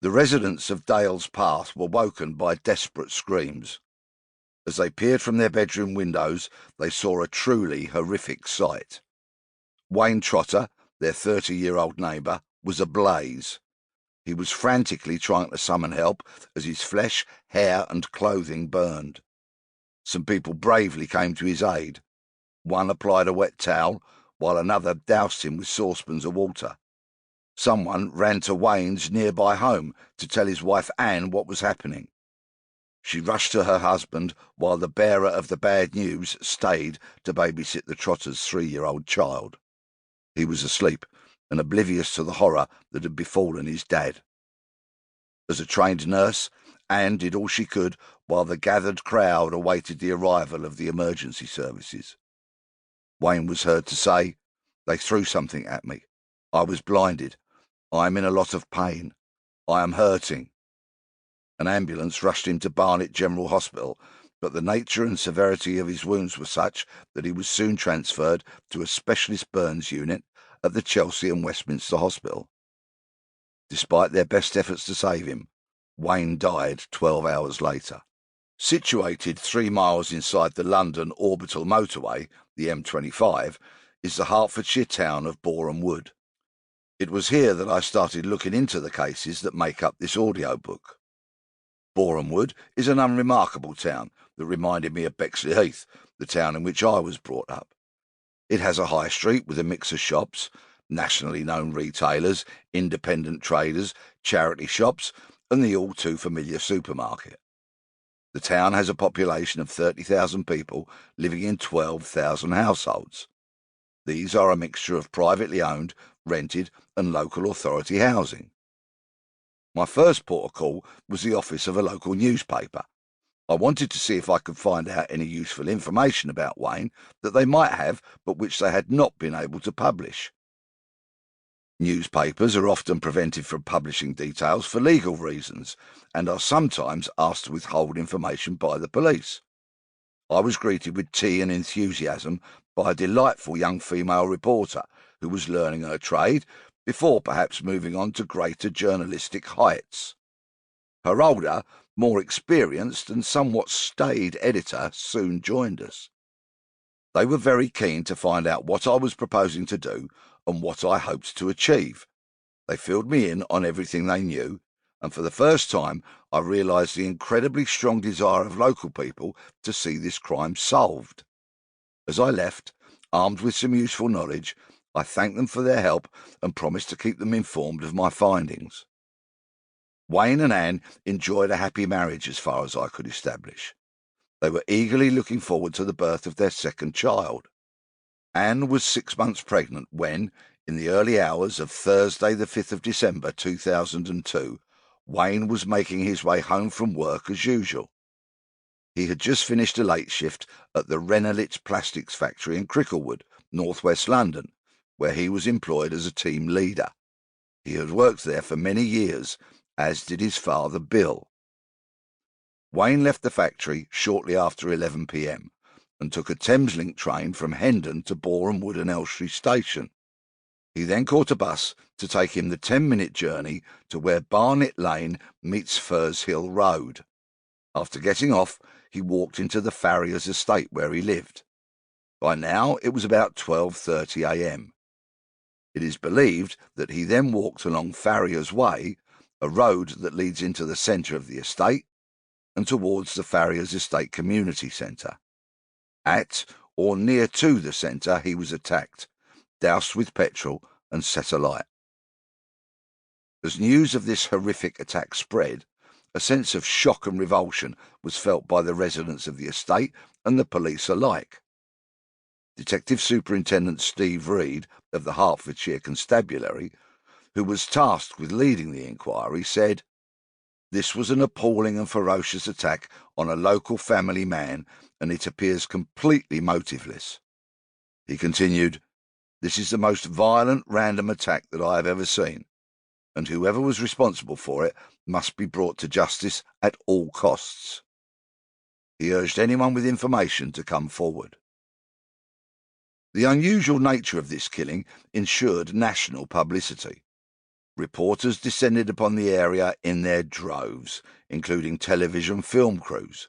The residents of Dale's Path were woken by desperate screams. As they peered from their bedroom windows, they saw a truly horrific sight. Wayne Trotter, their 30-year-old neighbour, was ablaze. He was frantically trying to summon help as his flesh, hair and clothing burned. Some people bravely came to his aid. One applied a wet towel, while another doused him with saucepans of water. Someone ran to Wayne's nearby home to tell his wife Anne what was happening. She rushed to her husband while the bearer of the bad news stayed to babysit the Trotter's 3-year-old child. He was asleep and oblivious to the horror that had befallen his dad. As a trained nurse, Anne did all she could while the gathered crowd awaited the arrival of the emergency services. Wayne was heard to say, "They threw something at me. I was blinded. I am in a lot of pain. I am hurting." An ambulance rushed him to Barnet General Hospital, but the nature and severity of his wounds were such that he was soon transferred to a specialist burns unit at the Chelsea and Westminster Hospital. Despite their best efforts to save him, Wayne died 12 hours later. Situated 3 miles inside the London orbital motorway, the M25, is the Hertfordshire town of Boreham Wood. It was here that I started looking into the cases that make up this audiobook. Boreham Wood is an unremarkable town that reminded me of Bexley Heath, the town in which I was brought up. It has a high street with a mix of shops, nationally known retailers, independent traders, charity shops, and the all-too-familiar supermarket. The town has a population of 30,000 people living in 12,000 households. These are a mixture of privately owned, rented, and local authority housing. My first port of call was the office of a local newspaper. I wanted to see if I could find out any useful information about Wayne that they might have, but which they had not been able to publish. Newspapers are often prevented from publishing details for legal reasons, and are sometimes asked to withhold information by the police. I was greeted with tea and enthusiasm by a delightful young female reporter who was learning her trade before perhaps moving on to greater journalistic heights. Her older, more experienced and somewhat staid editor soon joined us. They were very keen to find out what I was proposing to do and what I hoped to achieve. They filled me in on everything they knew, and for the first time I realised the incredibly strong desire of local people to see this crime solved. As I left, armed with some useful knowledge, I thanked them for their help and promised to keep them informed of my findings. Wayne and Anne enjoyed a happy marriage as far as I could establish. They were eagerly looking forward to the birth of their second child. Anne was 6 months pregnant when, in the early hours of Thursday the 5th of December 2002, Wayne was making his way home from work as usual. He had just finished a late shift at the Renalit Plastics factory in Cricklewood, northwest London, where he was employed as a team leader. He had worked there for many years, as did his father Bill. Wayne left the factory shortly after 11 p.m. and took a Thameslink train from Hendon to Boreham Wood and Elstree station. He then caught a bus to take him the 10-minute journey to where Barnet Lane meets Furze Hill Road. After getting off, he walked into the farrier's estate where he lived. By now it was about 12:30 a.m. It is believed that he then walked along Farrier's Way, a road that leads into the centre of the estate, and towards the Farrier's Estate Community Centre. At or near to the centre he was attacked, doused with petrol and set alight. As news of this horrific attack spread, a sense of shock and revulsion was felt by the residents of the estate and the police alike. Detective Superintendent Steve Reed of the Hertfordshire Constabulary, who was tasked with leading the inquiry, said, "This was an appalling and ferocious attack on a local family man, and it appears completely motiveless." He continued, "This is the most violent random attack that I have ever seen, and whoever was responsible for it must be brought to justice at all costs." He urged anyone with information to come forward. The unusual nature of this killing ensured national publicity. Reporters descended upon the area in their droves, including television film crews.